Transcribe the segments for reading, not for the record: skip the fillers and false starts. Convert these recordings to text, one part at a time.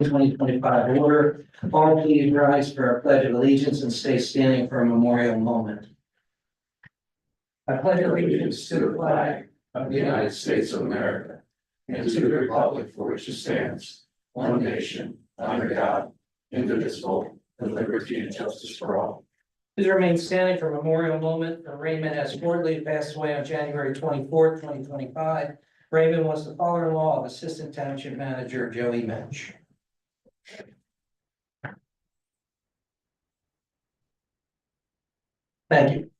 2025 order. All please rise for our pledge of allegiance and stay standing for a memorial moment. I pledge allegiance to the flag of the United States of America and to the republic for which it stands, one nation, under God, indivisible, with liberty and justice for all. Please remain standing for a memorial moment. Raymond S. Fordley passed away on January 24th, 2025. Raymond was the father-in-law of Assistant Township Manager Joey Mensch. Thank you.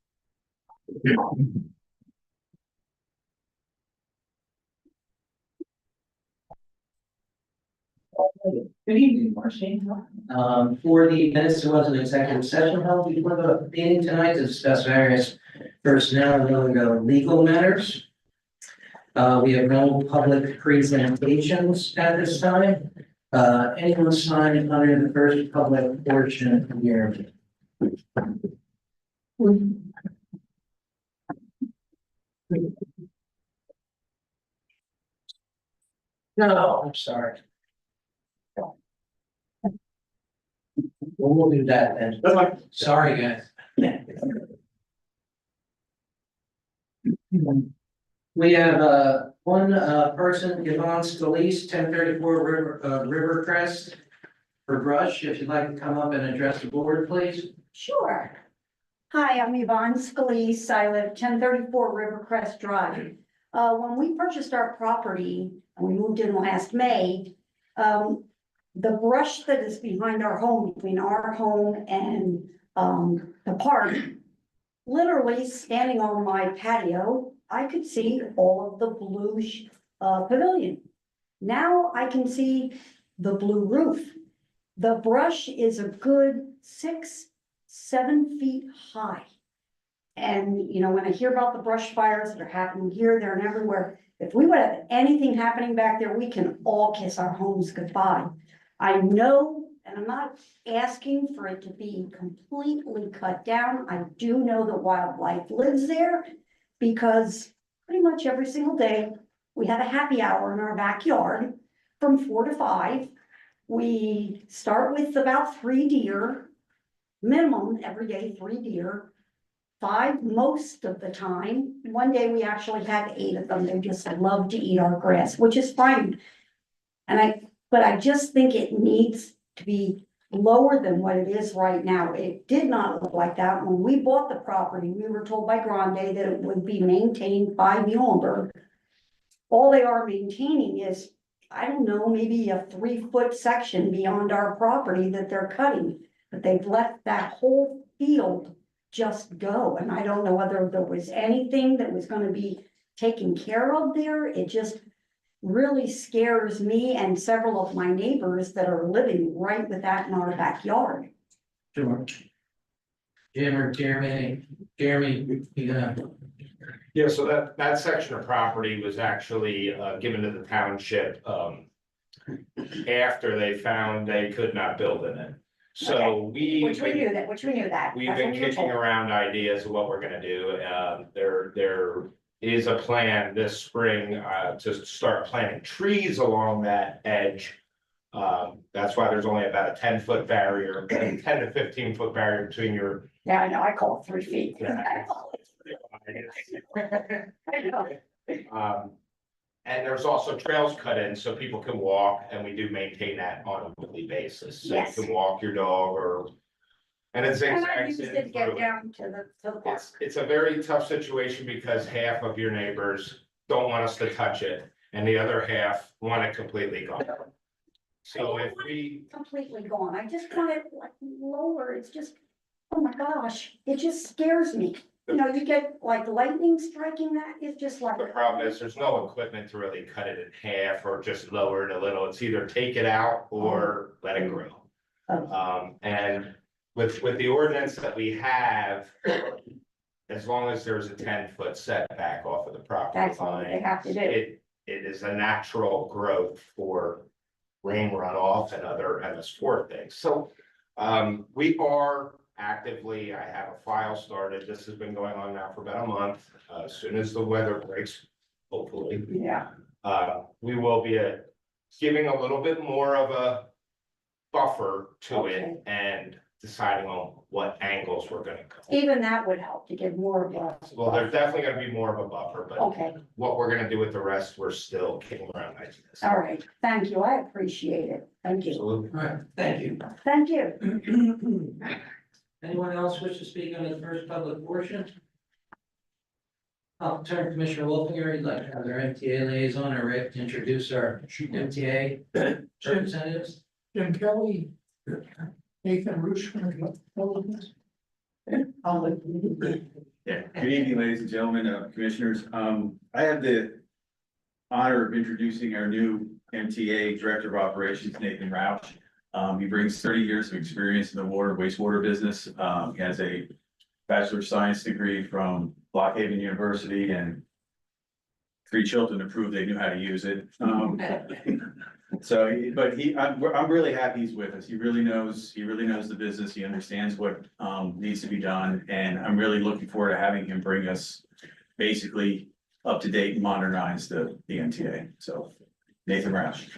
Good evening, Marcy. For the minutes, there was an executive session held before the meeting tonight to discuss various personnel and other legal matters. We have no public presentations at this time. Anyone signed under the first public portion of your No, I'm sorry. We'll do that then. Sorry, guys. We have one person, Yvonne Scalise, 1034 Rivercrest for brush. If you'd like to come up and address the board, please. Sure. Hi, I'm Yvonne Scalise. I live 1034 Rivercrest Drive. When we purchased our property and we moved in last May, the brush that is behind our home, between our home and the park, literally standing on my patio, I could see all of the blue pavilion. Now I can see the blue roof. The brush is a good 6-7 feet high. And, you know, when I hear about the brush fires that are happening here, there and everywhere, if we would have anything happening back there, we can all kiss our homes goodbye. I know, and I'm not asking for it to be completely cut down. I do know that wildlife lives there because pretty much every single day we have a happy hour in our backyard from 4 to 5. We start with about 3 deer, minimum every day, 3 deer, 5 most of the time. One day we actually had 8 of them. They just love to eat our grass, which is fine. But I just think it needs to be lower than what it is right now. It did not look like that. When we bought the property, we were told by Grande that it would be maintained by Muhlenberg. All they are maintaining is, I don't know, maybe a 3-foot section beyond our property that they're cutting. But they've let that whole field just go. And I don't know whether there was anything that was going to be taken care of there. It just really scares me and several of my neighbors that are living right with that in our backyard. Sure. Jim or Jeremy, yeah. Yeah, so that section of property was actually given to the township after they found they could not build in it. So Which we knew that. We've been kicking around ideas of what we're gonna do. There is a plan this spring to start planting trees along that edge. That's why there's only about a 10-foot barrier, 10 to 15-foot barrier between your. Yeah, I know, I call it 3 feet. Yeah. And there's also trails cut in so people can walk, and we do maintain that on a weekly basis. So Yes. you can walk your dog or. And it's. And I used it to get down to the park. It's a very tough situation because half of your neighbors don't want us to touch it and the other half want it completely gone. So if we. Completely gone. I just want it like lower. It's just, oh my gosh, it just scares me. You know, you get like lightning striking that, it's just like. The problem is there's no equipment to really cut it in half or just lower it a little. It's either take it out or let it grow. And with the ordinance that we have, as long as there's a 10-foot setback off of the property That's all they line, have to do. it is a natural growth for rain runoff and other MS4 things. So we are actively, I have a file started. This has been going on now for about a month. As soon as the weather breaks, hopefully. Yeah. We will be giving a little bit more of a buffer to Okay. it and deciding on what angles we're gonna go. Even that would help to get more of a. Well, there's definitely gonna be more of a buffer, but Okay, what we're gonna do with the rest, we're still kicking around ideas. all right, thank you, I appreciate it, thank you, Absolutely. All right, thank you. thank you. Anyone else wish to speak on the first public portion? I'll turn to Commissioner Wolfinger. He'd like to have their MTA liaison or Rick to introduce our MTA representatives. Jim Kelly, Nathan Roosh. Yeah, good evening, ladies and gentlemen, commissioners. I have the honor of introducing our new MTA Director of Operations, Nathan Roush. He brings 30 years of experience in the water wastewater business. He has a Bachelor of Science degree from Blockhaven University and 3 children to prove they knew how to use it. I'm really happy he's with us. He really knows the business. He understands what needs to be done. And I'm really looking forward to having him bring us basically up to date and modernize the MTA. So Nathan Roush.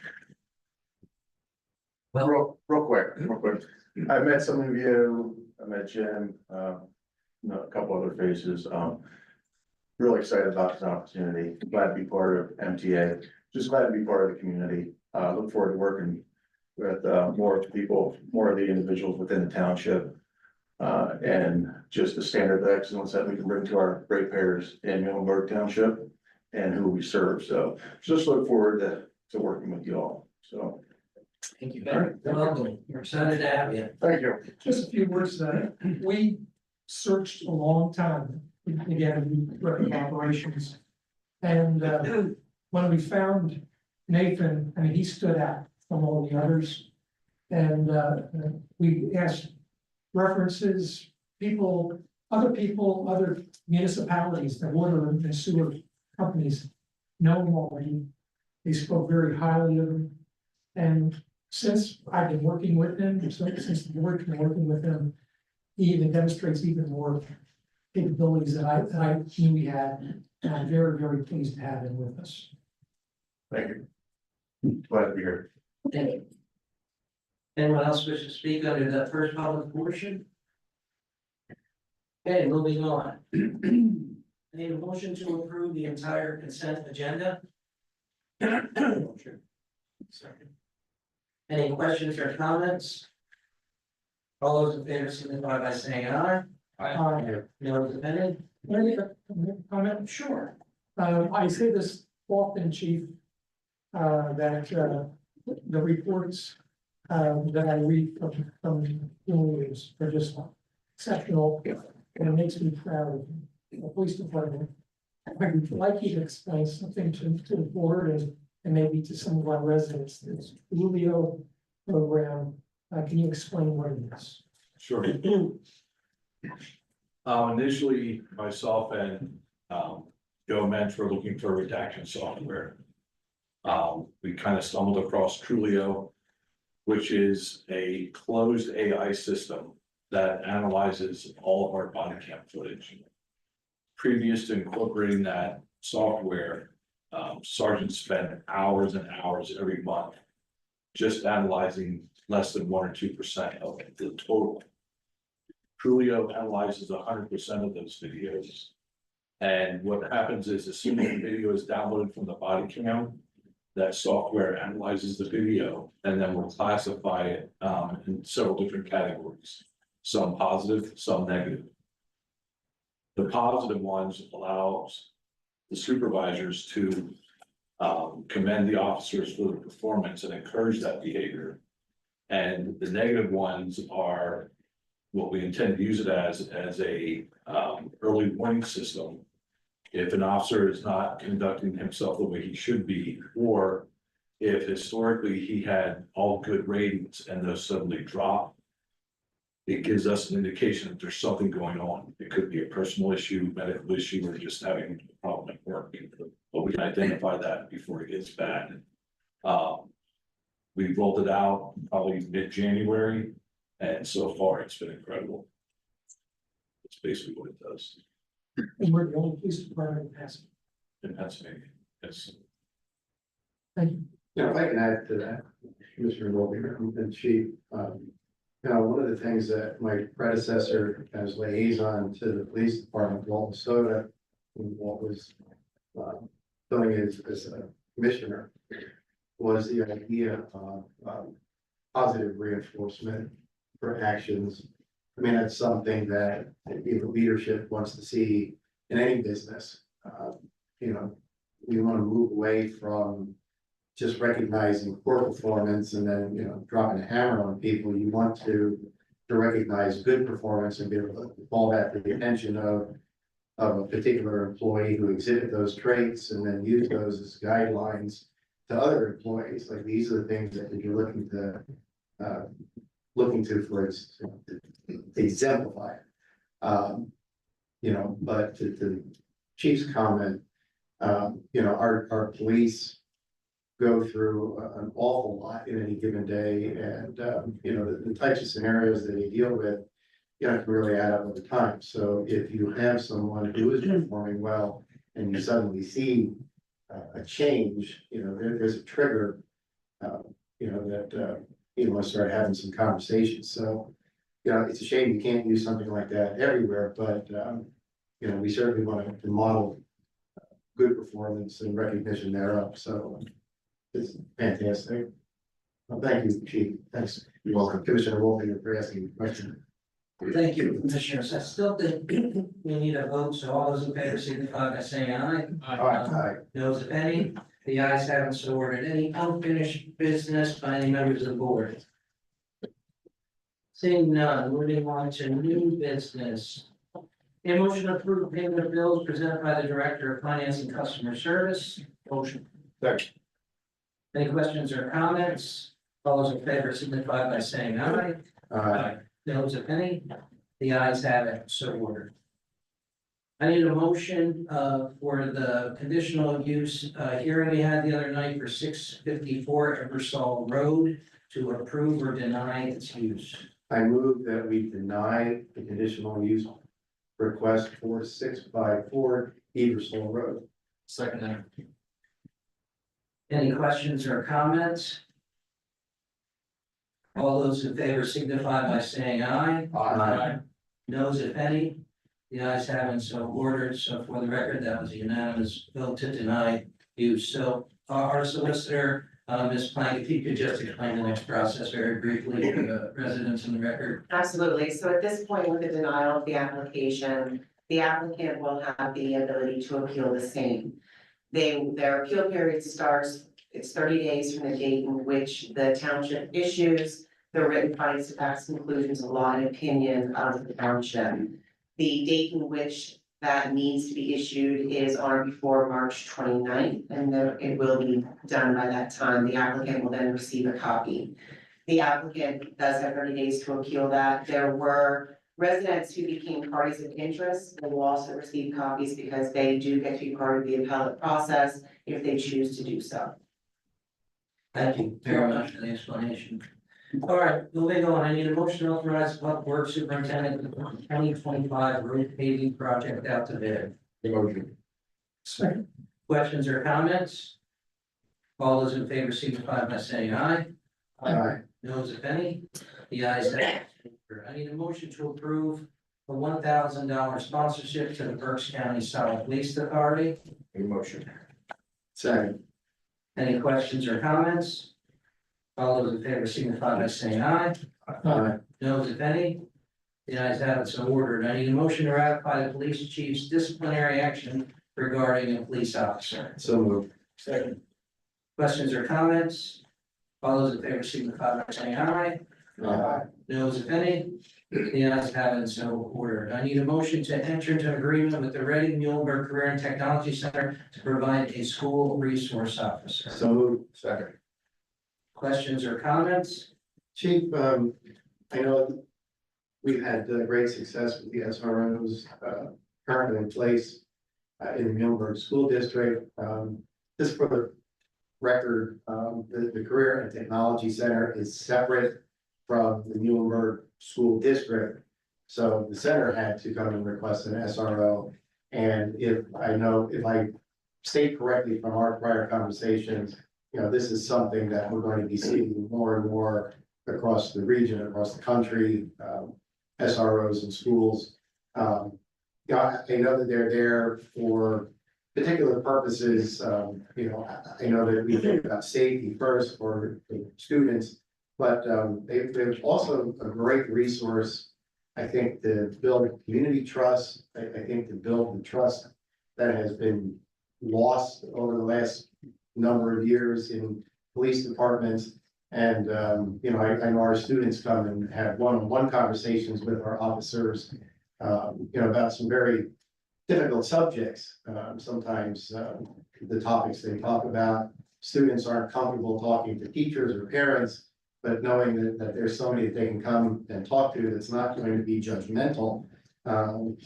Real quick. I met some of you, I met Jim, a couple other faces, really excited about this opportunity, glad to be part of MTA, just glad to be part of the community. Look forward to working with, more of the people, more of the individuals within the township. And just the standard of excellence that we can bring to our ratepayers in Muhlenberg Township and who we serve, so just look forward to working with you all, so. Thank you, Ben. Welcome. We're excited to have you. Thank you. Just a few words that we searched a long time to get a new director of operations. And when we found Nathan, I mean, he stood out from all the others. And we asked references, other municipalities, the water and sewer companies know him already. They spoke very highly of him. And since I've been working with him, since the board's been working with him, he even demonstrates even more capabilities that I knew he had. And I'm very, very pleased to have him with us. Thank you. Glad to be here. Thank you. Anyone else wish to speak under the first public portion? Okay, moving on. I need a motion to approve the entire consent agenda. Second. Any questions or comments? All those in favor signify by saying aye. No dependent? Can I make a comment? Sure. I say this often, chief, that the reports that I read from news are just exceptional, and it makes me proud of the police department. I would like you to explain something to the board and maybe to some of our residents. This Rubio program, can you explain what it is? Sure. Initially, myself and Joe Mensch were looking for redaction software. We kind of stumbled across Trulio, which is a closed AI system that analyzes all of our body cam footage. Previous to incorporating that software, sergeants spent hours and hours every month just analyzing less than 1 or 2% of the total. Trulio analyzes 100% of those videos. And what happens is, as soon as the video is downloaded from the body cam, that software analyzes the video and then will classify it in several different categories, some positive, some negative. The positive ones allows the supervisors to commend the officers for the performance and encourage that behavior. And the negative ones are what we intend to use it as a early warning system. If an officer is not conducting himself the way he should be, or if historically he had all good ratings and those suddenly drop, it gives us an indication that there's something going on. It could be a personal issue, medical issue, or just having a problem at work. But we can identify that before it gets bad. We rolled it out probably mid-January, and so far it's been incredible. That's basically what it does. And we're the only police department that has it. In Pennsylvania, yes. Thank you. If I can add to that, Commissioner Wilkie and Chief, one of the things that my predecessor as liaison to the police department, Walton Soda, what was doing as a commissioner, was the idea of positive reinforcement for actions. I mean, that's something that the leadership wants to see in any business. We want to move away from just recognizing poor performance and then, dropping a hammer on people. You want to recognize good performance and be able to call that to the attention of a particular employee who exhibit those traits and then use those as guidelines to other employees. Like, these are the things that you're looking to for exemplify. But to Chief's comment, our police go through an awful lot in any given day, and the types of scenarios that they deal with, can really add up over time. So if you have someone who is performing well and you suddenly see a change, there's a trigger, that you want to start having some conversations. So, it's a shame you can't do something like that everywhere, but we certainly want to model good performance and recognition thereof. So it's fantastic. Well, thank you, Chief. Thanks. You're welcome. Commissioner Wolf, for asking the question. Thank you, Commissioners. I still think we need a vote, so all those in favor signify by saying aye. Aye. Those if any, the ayes have it, so ordered. Any unfinished business by any members of the board? Seeing none, moving on to new business. A motion to approve payment of bills presented by the Director of Finance and Customer Service. Motion. Second. Any questions or comments? All those in favor signify by saying aye. Those if any, the ayes have it, so ordered. I need a motion for the conditional use hearing we had the other night for 654 Eversole Road to approve or deny its use. I move that we deny the conditional use request for 654 Eversole Road. Second. Any questions or comments? All those in favor signify by saying aye. Noes if any, the ayes have it, so ordered. So for the record, that was a unanimous vote to deny use. So our solicitor, Ms. Plank, if you could just explain the next process very briefly to the residents in the record. Absolutely. So at this point with the denial of the application, the applicant will have the ability to appeal the same. Their appeal period starts, it's 30 days from the date in which the township issues the written findings of facts, conclusions, and law and opinion of the township. The date in which that needs to be issued is on or before March 29th, and then it will be done by that time. The applicant will then receive a copy. The applicant does have 30 days to appeal that. There were residents who became parties of interest and will also receive copies because they do get to be part of the appellate process if they choose to do so. Thank you very much for the explanation. All right, moving on, I need a motion to authorize the public works superintendent to put the 2025 road paving project out to bid. Motion. Second. Questions or comments? All those in favor signify by saying aye. Noes if any, the ayes have it. I need a motion to approve a $1,000 sponsorship to the Berks County Solid Waste Authority. Motion. Second. Any questions or comments? All those in favor signify by saying aye. Noes if any, the ayes have it, so ordered. I need a motion to ratify the police chief's disciplinary action regarding a police officer. So moved. Second. Questions or comments? All those in favor signify by saying aye. Noes if any, the ayes have it, so ordered. I need a motion to enter into agreement with the Reading Muhlenberg Career and Technology Center to provide a school resource officer. So moved. Second. Questions or comments? Chief, I know we've had great success with the SROs currently in place in the Muhlenberg School District. Just for the record, the Career and Technology Center is separate from the Muhlenberg School District. So the center had to come and request an SRO. And if I state correctly from our prior conversations, this is something that we're going to be seeing more and more across the region, across the country, SROs and schools. Yeah, I know that they're there for particular purposes. I know that we think about safety first for students, but they're also a great resource, I think, to build community trust. I think to build the trust that has been lost over the last number of years in police departments. And, I know our students come and have one-on-one conversations with our officers, about some very difficult subjects. Sometimes the topics they talk about, students aren't comfortable talking to teachers or parents, but knowing that there's somebody that they can come and talk to that's not going to be judgmental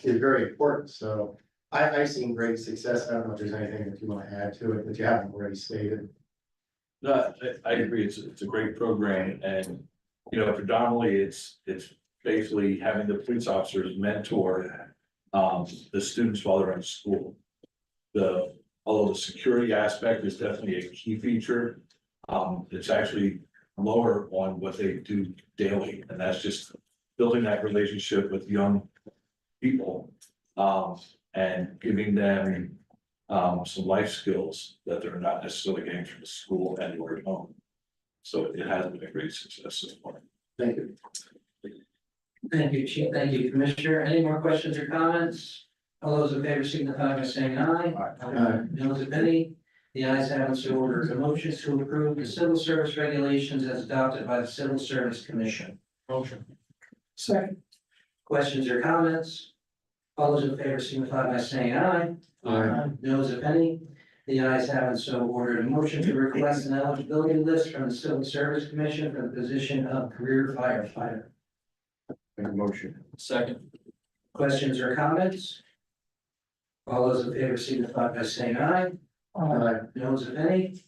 is very important. So I've seen great success. I don't know if there's anything that you want to add to it that you haven't already stated. No, I agree, it's a great program, and, predominantly, it's basically having the police officers mentor the students while they're in school. Although the security aspect is definitely a key feature, it's actually lower on what they do daily, and that's just building that relationship with young people, and giving them some life skills that they're not necessarily getting from the school anywhere at home. So it has been a great success so far. Thank you. Thank you, Chief. Thank you, Commissioner. Any more questions or comments? All those in favor signify by saying aye. Aye. Those if any, the ayes have it, so ordered. A motion to approve the civil service regulations as adopted by the Civil Service Commission. Motion. Second. Questions or comments? All those in favor signify by saying aye. Aye. Those if any, the ayes have it, so ordered. A motion to request an eligibility list from the Civil Service Commission for the position of career firefighter. Make a motion. Second. Questions or comments? All those in favor signify by saying aye. Aye. Those if any,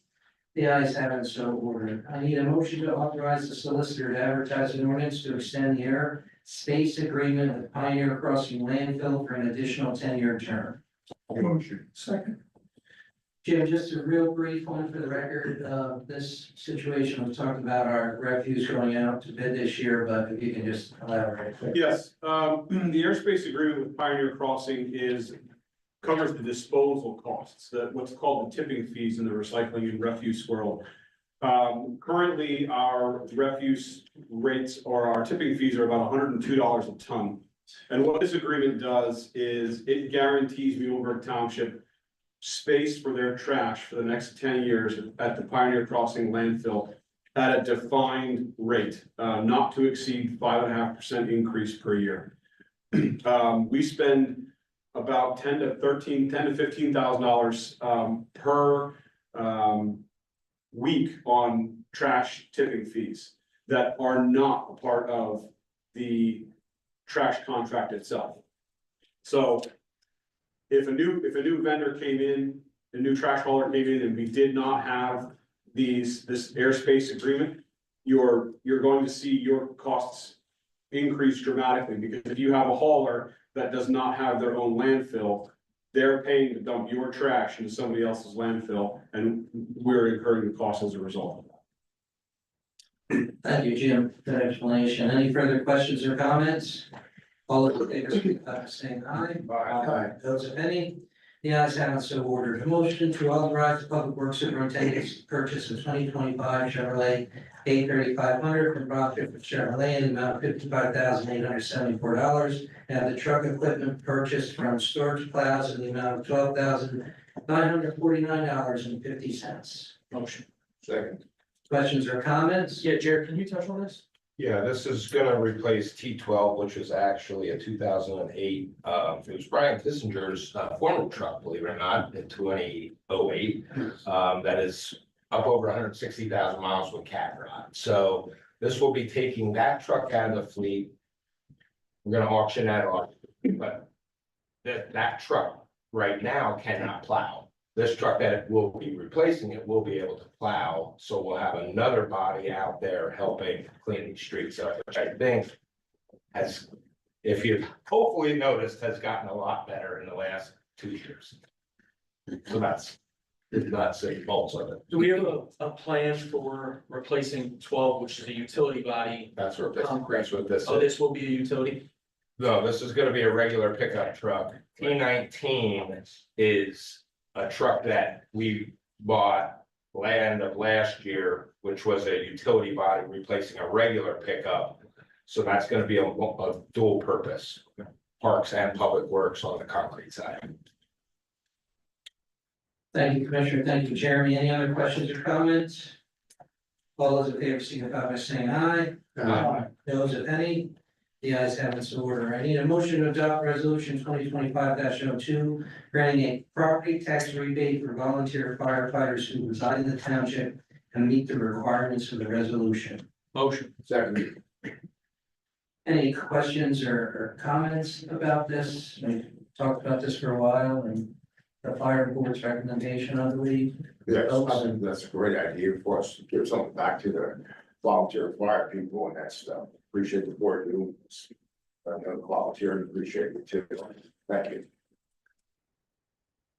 the ayes have it, so ordered. I need a motion to authorize the solicitor to advertise an ordinance to extend the air space agreement with Pioneer Crossing landfill for an additional 10-year term. Motion. Second. Jim, just a real brief one for the record. This situation, we talked about our refuse going out to bid this year, but if you can just elaborate. Yes, the airspace agreement with Pioneer Crossing covers the disposal costs, what's called the tipping fees in the recycling and refuse world. Currently, our refuse rates or our tipping fees are about $102 a ton. And what this agreement does is it guarantees Muhlenberg Township space for their trash for the next 10 years at the Pioneer Crossing landfill at a defined rate, not to exceed 5.5% increase per year. We spend about $10,000 to $15,000 per week on trash tipping fees that are not a part of the trash contract itself. So if a new vendor came in, a new trash hauler came in, and we did not have this airspace agreement, you're going to see your costs increase dramatically, because if you have a hauler that does not have their own landfill, they're paying to dump your trash into somebody else's landfill, and we're incurring the cost as a result of that. Thank you, Jim, for that explanation. Any further questions or comments? All those in favor signify by saying aye. Aye. Those if any, the ayes have it, so ordered. A motion to authorize the Public Works Superintendent to purchase a 2025 Chevrolet A3500 from Brockton Chevrolet in the amount of $55,874. And the truck equipment purchased from Storage Plaza in the amount of $12,949.50. Motion. Second. Questions or comments? Yeah, Jared, can you touch on this? Yeah, this is gonna replace T12, which is actually a 2008, it was Brian Kissinger's former truck, believe it or not, in 2008. That is up over 160,000 miles with cat rod. So this will be taking that truck out of the fleet. We're gonna auction that off, but that truck right now cannot plow. This truck that will be replacing it will be able to plow, so we'll have another body out there helping clean the streets up, which I think has, if you've hopefully noticed, has gotten a lot better in the last 2 years. So that's did not say faults of it. Do we have a plan for replacing 12, which is a utility body? That's what this So is. this will be a utility? No, this is gonna be a regular pickup truck. T19 is a truck that we bought end of last year, which was a utility body replacing a regular pickup. So that's gonna be a dual purpose, parks and public works on the concrete side. Thank you, Commissioner. Thank you, Jeremy. Any other questions or comments? All those in favor signify by saying aye. Those if any, the ayes have it, so ordered. I need a motion to adopt resolution 2025-02, granting a property tax rebate for volunteer firefighters who reside in the township and meet the requirements of the resolution. Motion. Second. Any questions or comments about this? We've talked about this for a while and the fire board's recommendation, I believe. Yes, I think that's a great idea for us to give something back to the volunteer fire people and that stuff. Appreciate the board doing this. Volunteer and appreciate it too. Thank you.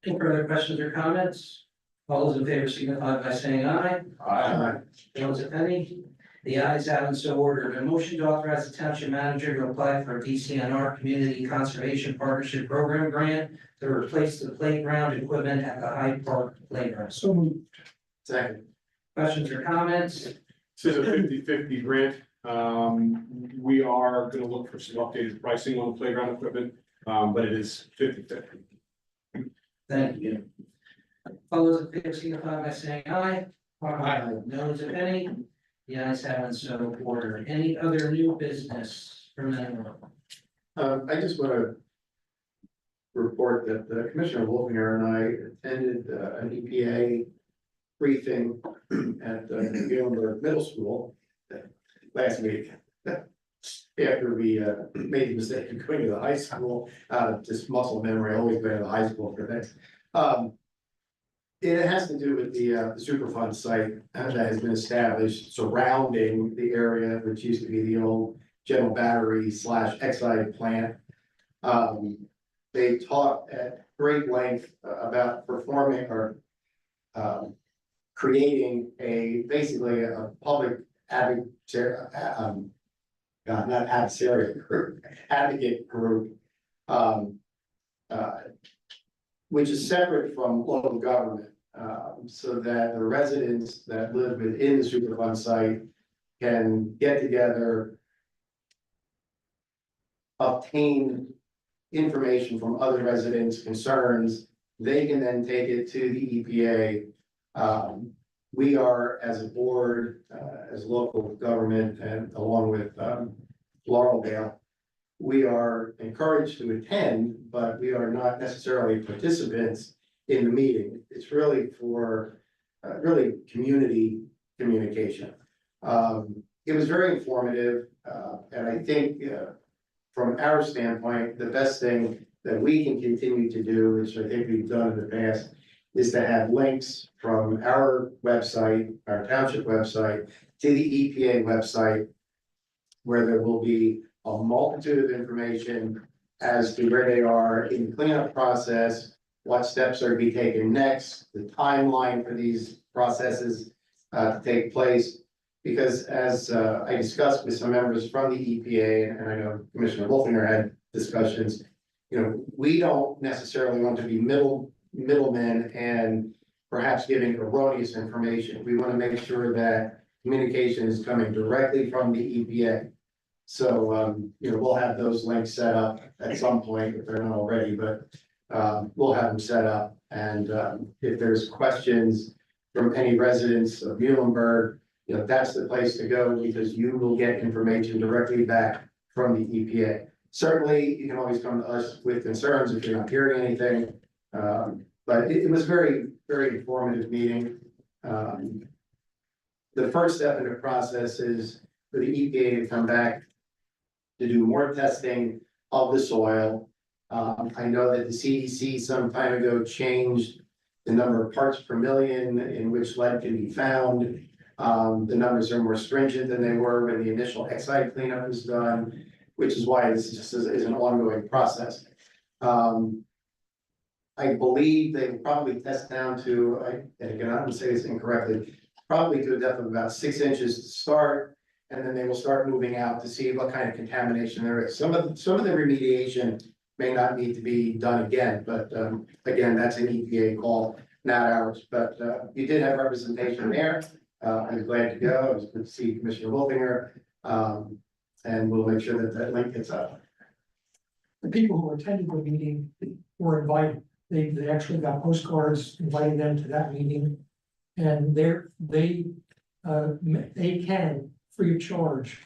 Any further questions or comments? All those in favor signify by saying aye. Those if any, the ayes have it, so ordered. A motion to authorize the township manager to apply for a DCNR Community Conservation Partnership Program grant to replace the playground equipment at the Hyde Park Playground. So moved. Second. Questions or comments? This is a 50/50 grant. We are gonna look for some updated pricing on the playground equipment, but it is 50/50. Thank you. All those in favor signify by saying aye. Those if any, the ayes have it, so ordered. Any other new business from anyone? I just want to report that Commissioner Wolfinger and I attended an EPA briefing at Muhlenberg Middle School last week. After we made the mistake of going to the high school, just muscle memory, always going to the high school for things. It has to do with the Superfund site that has been established surrounding the area, which used to be the old General Battery / Exide plant. They talked at great length about performing or creating basically a public advocate group, which is separate from local government, so that the residents that live within the Superfund site can get together, obtain information from other residents' concerns. They can then take it to the EPA. We are, as a board, as local government, and along with Laureldale, we are encouraged to attend, but we are not necessarily participants in the meeting. It's really for really community communication. It was very informative, and I think from our standpoint, the best thing that we can continue to do, which I think we've done in the past, is to have links from our website, our township website, to the EPA website, where there will be a multitude of information as to where they are in the cleanup process, what steps are to be taken next, the timeline for these processes to take place. Because as I discussed with some members from the EPA, and I know Commissioner Wolfinger had discussions, we don't necessarily want to be middlemen and perhaps giving erroneous information. We want to make sure that communication is coming directly from the EPA. So, we'll have those links set up at some point if they're not already, but we'll have them set up. And if there's questions from any residents of Muhlenberg, that's the place to go, because you will get information directly back from the EPA. Certainly, you can always come to us with concerns if you're not hearing anything. But it was very, very informative meeting. The first step in the process is for the EPA to come back to do more testing of the soil. I know that the CDC some time ago changed the number of parts per million in which lead can be found. The numbers are more stringent than they were when the initial Exide cleanup was done, which is why this just is an ongoing process. I believe they will probably test down to, and again, I'm gonna say this incorrectly, probably to a depth of about 6 inches to start. And then they will start moving out to see what kind of contamination there is. Some of the remediation may not need to be done again, but again, that's an EPA call, not ours. But you did have representation there. I was glad to go. It was good to see Commissioner Wolfinger. And we'll make sure that that link gets up. The people who attended the meeting were invited. They actually got postcards inviting them to that meeting. And they can, free of charge,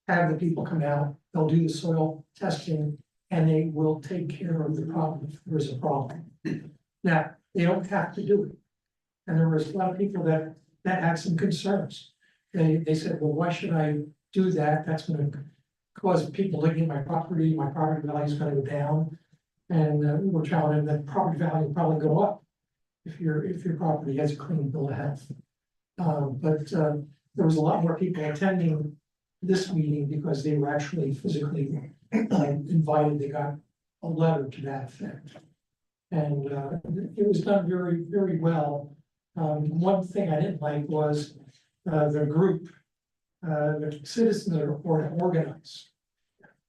have the people come out. They'll do the soil testing and they will take care of the problem if there's a problem. Now, they don't have to do it. And there was a lot of people that had some concerns. They said, well, why should I do that? That's gonna cause people looking at my property value is gonna go down. And we were telling them that property value will probably go up if your property has a clean bill of health. But there was a lot more people attending this meeting because they were actually physically invited. They got a letter to that effect. And it was done very, very well. One thing I didn't like was the group, the citizens are organized.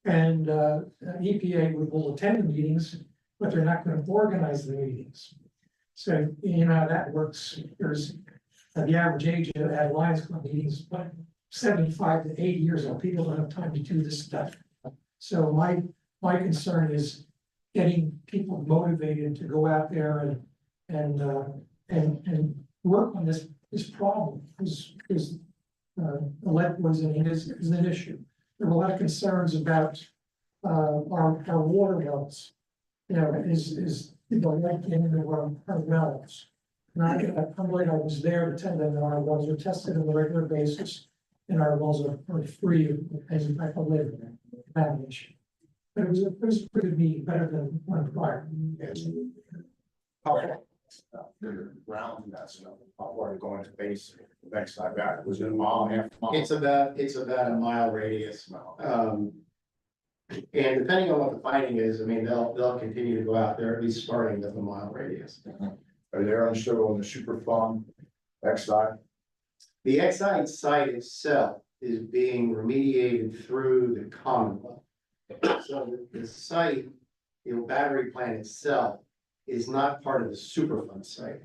And EPA will attend the meetings, but they're not going to organize the meetings. So you know how that works. There's the average age at Lions Club meetings, but 75 to 80 years old. People don't have time to do this stuff. So my concern is getting people motivated to go out there and work on this problem because lead poisoning is an issue. There were a lot of concerns about our water wells. You know, is lead getting into our wells? And I'm glad I was there to tell them that our wells are tested on a regular basis and our wells are free of any type of lead contamination. But it was a pretty good meeting, better than one prior. The ground, that's, where going to base, the next time back, was it a mile and a half? It's about a mile radius. And depending on what the finding is, I mean, they'll continue to go out there, at least starting with a mile radius. Are they understood on the Superfund Exide? The Exide site itself is being remediated through the Commonwealth. So the site, battery plant itself is not part of the Superfund site.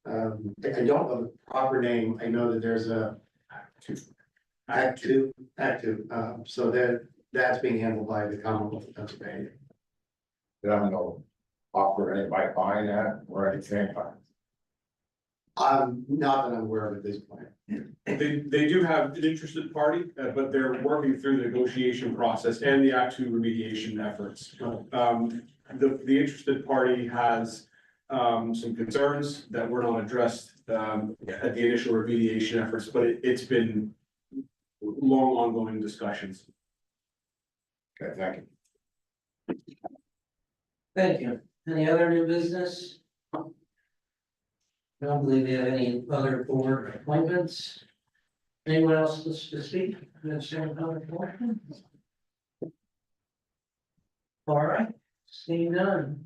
I don't know the proper name. I know that there's a Act two. So that's being handled by the Commonwealth of Pennsylvania. Did I know, offer anybody buying that or anything? Not that I'm aware of at this point. They do have an interested party, but they're working through the negotiation process and the Act 2 remediation efforts. The interested party has some concerns that were not addressed at the initial remediation efforts, but it's been long ongoing discussions. Okay, thank you. Thank you. Any other new business? I don't believe we have any other board appointments. Anyone else to speak? All right, seeing none.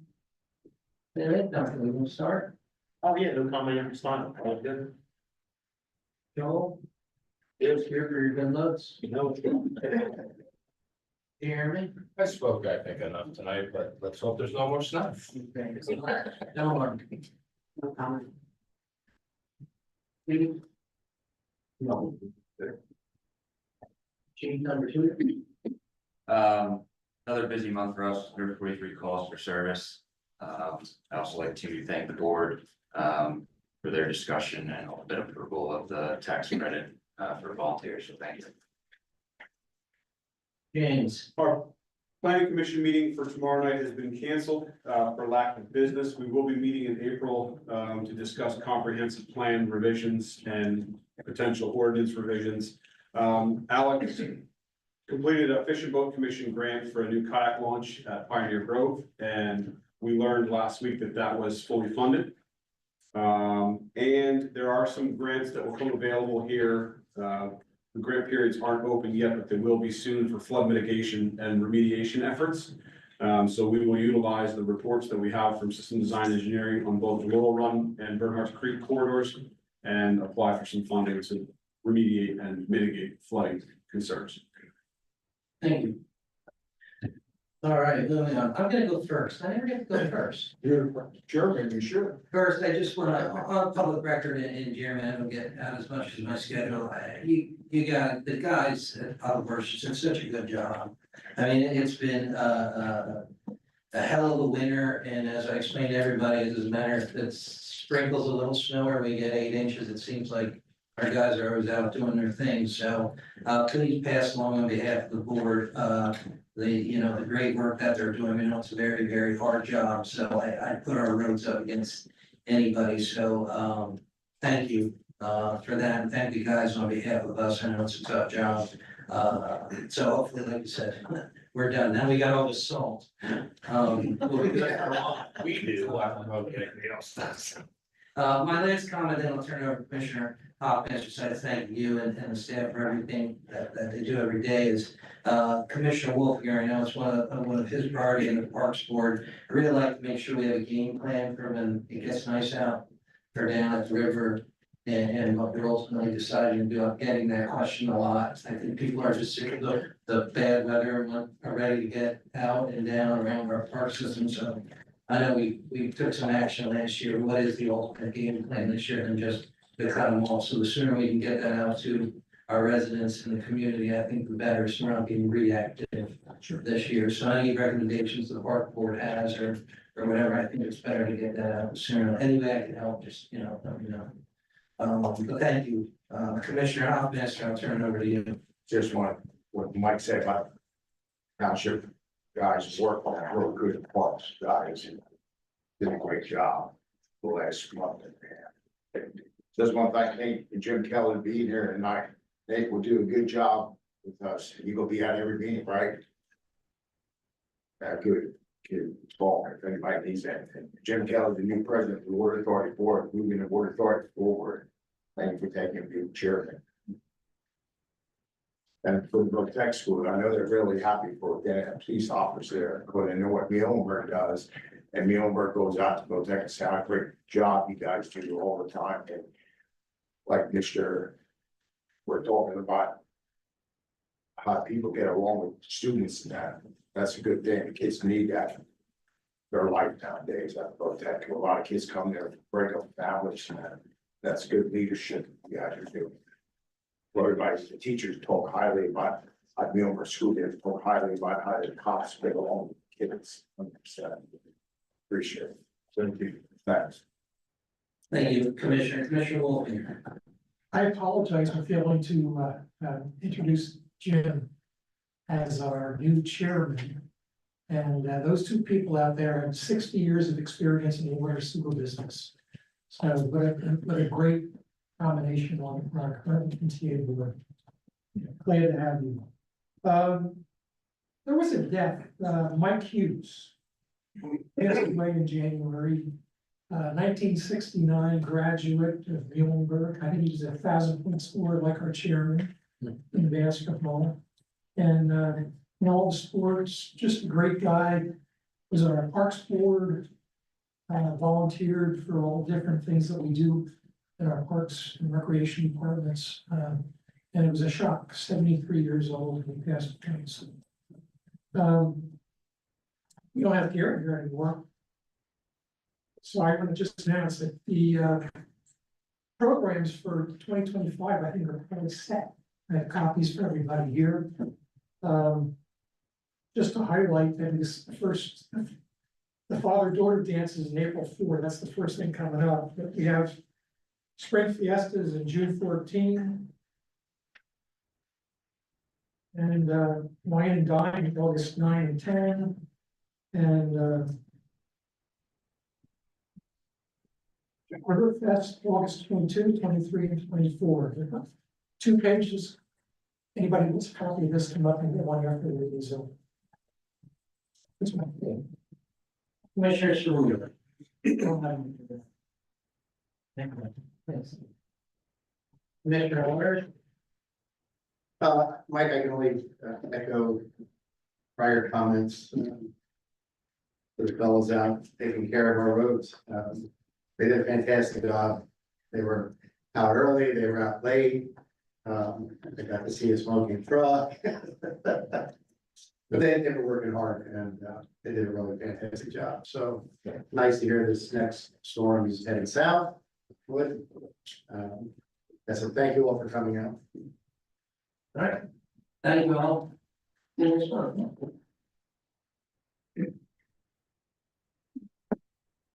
David, we will start. Oh, yeah, no comment on this line. All good. Joel? Is here for your good notes. No. Jeremy? I spoke, I think, enough tonight, but let's hope there's no more snuff. No more. No comment. No. Change number 2. Another busy month for us, 143 calls for service. I also like to thank the board for their discussion and a little bit of approval of the tax credit for volunteers, so thank you. James. Our planning commission meeting for tomorrow night has been canceled for lack of business. We will be meeting in April to discuss comprehensive plan revisions and potential ordinance revisions. Alex completed a Fish and Boat Commission grant for a new kayak launch at Pioneer Grove, and we learned last week that that was fully funded. And there are some grants that will come available here. The grant periods aren't open yet, but they will be soon for flood mitigation and remediation efforts. So we will utilize the reports that we have from System Design Engineering on both Laurel Run and Bernhardt Creek corridors and apply for some funding to remediate and mitigate flooding concerns. Thank you. All right, moving on. I'm gonna go first. I never get to go first. You're Chairman, you should. First, I just wanna, on public record and Jeremy, I don't get out as much as my schedule. You got, the guys at Public Works did such a good job. I mean, it's been, a hell of a winter, and as I explained to everybody, it doesn't matter if it sprinkles a little snow or we get 8 inches, it seems like our guys are always out doing their thing, so, please pass along on behalf of the board, the great work that they're doing. I know it's a very, very hard job, so I put our roads up against anybody, so, thank you, for that, and thank you guys on behalf of us. I know it's a tough job. So hopefully, like you said, we're done. Now we got all the salt. We'll be good for a while. We do, I don't know if anybody else does. My last comment, then I'll turn it over to Commissioner Hopkins, just to thank you and the staff for everything that they do every day is, Commissioner Wolf here, I know it's one of his priority in the Parks Board. I really like to make sure we have a game plan for when it gets nice out or down at the river. And what they're ultimately deciding to do. I'm getting that question a lot. I think people are just sick of the bad weather and are ready to get out and down around our park system. So I know we took some action last year. What is the ultimate game plan this year and just to cut them off? So the sooner we can get that out to our residents and the community, I think the better, so we're not being reactive this year. So any recommendations the park board has or whatever, I think it's better to get that out sooner. Any way I can help, just, let me know. But thank you, Commissioner Hopkins, I'll turn it over to you. Just want, what Mike said about township guys work on that real good parks, guys. Did a great job the last month and a half. Just want to thank Nate and Jim Kelly being here tonight. Nate will do a good job with us. You gonna be at every meeting, right? Good. Talk if anybody needs anything. Jim Kelly, the new president of the Water Authority Board, moving the Water Authority forward. Thank you for taking the chairman. And for the tech school, I know they're really happy for getting a police officer there, because I know what Muhlenberg does. And Muhlenberg goes out to Protect and say, great job you guys do all the time. And like we're talking about how people get along with students and that's a good thing. The kids need that. Their life nowadays at Protect. A lot of kids come there to break up families and that's good leadership you guys are doing. Everybody, the teachers talk highly about, I'd be over school there, talk highly about how the cops get along with kids. 100%. Appreciate it. Thank you. Thanks. Thank you, Commissioner Wolf. I apologize for failing to introduce Jim as our new chairman. And those two people out there have 60 years of experience in the water sewer business. So what a great combination on our current MTA board. Glad to have you. There was a death, Mike Hughes, passed away in January. 1969 graduate of Muhlenberg. I think he was a 1,000-point scorer like our chairman in basketball. And in all the sports, just a great guy. Was on our Parks Board, volunteered for all the different things that we do in our parks and recreation departments. And it was a shock, 73 years old, and he passed away. So, we don't have Garrett here anymore. So I want to just announce that the programs for 2025, I think, are probably set. I have copies for everybody here. Just to highlight that this first, the father-daughter dances in April 4. That's the first thing coming up. But we have Spring Fiestas in June 14. And Wine and Dine August 9 and 10. And Riverfest August 22, 23, and 24. 2 pages. Anybody wants a copy of this, come up and get one after the Zoom. That's my thing. Commissioner Cerulli. Commissioner Warner. Mike, I can only echo prior comments. for the fellows out taking care of our roads. They did a fantastic job. They were out early, they were out late. I got to see a smoking truck. But they were working hard and they did a really fantastic job. So nice to hear this next storm is heading south. Wood. So thank you all for coming out. All right, thank you all.